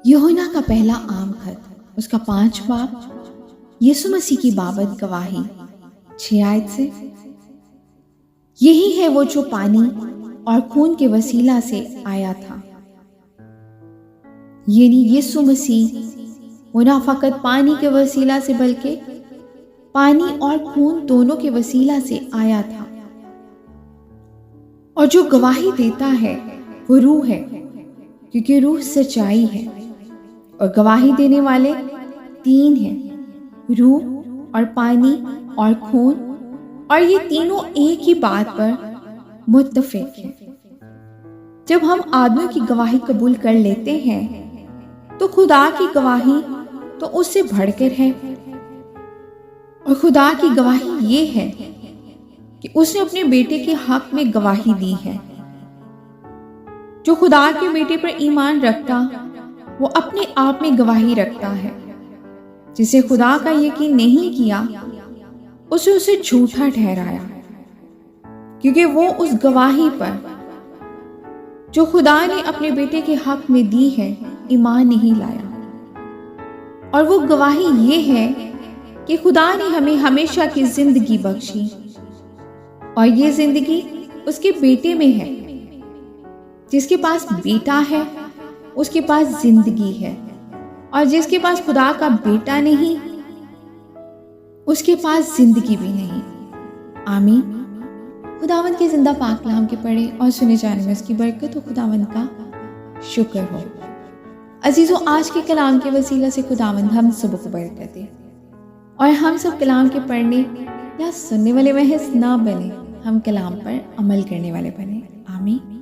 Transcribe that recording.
यूहन्ना का पहला आम खत, उसका 5 बाब, यीशु मसीह की बाबत गवाही, 6 आयत से। यही है वो जो पानी और खून के वसीला से आया था, यानी यीशु मसीह वो ना फकत पानी के वसीला से बल्कि पानी और खून दोनों के वसीला से आया था। और जो गवाही देता है वो रूह है, क्योंकि रूह सच्चाई है। और गवाही देने वाले 3 हैं, रूह और पानी और खून, और ये तीनों एक ही बात पर मुत्तफिक हैं। जब हम आदमियों की गवाही कबूल कर लेते हैं तो खुदा की गवाही तो उससे बढ़कर है। और खुदा की गवाही ये है कि उसने अपने बेटे के हक में गवाही दी है। जो खुदा के बेटे पर ईमान रखता वो अपने आप में गवाही रखता है। जिसे खुदा का यकीन नहीं किया उसे झूठा ठहराया, क्योंकि वो उस गवाही पर जो खुदा ने अपने बेटे के हक में दी है ईमान नहीं लाया। और वो गवाही ये है कि खुदा ने हमें हमेशा की जिंदगी बख्शी, और ये जिंदगी उसके बेटे में है। जिसके पास बेटा है उसके पास जिंदगी है, और जिसके पास खुदा का बेटा नहीं उसके पास जिंदगी भी नहीं। आमीन। खुदावंद के जिंदा पाक कलाम के पढ़े और सुने जाने में उसकी बरकत हो, खुदावंद का शुक्र हो। अजीजों, आज के कलाम के वसीला से खुदावंद हम सब को बरकत दे, और हम सब कलाम के पढ़ने या सुनने वाले महज ना बने, हम कलाम पर अमल करने वाले बने। आमीन।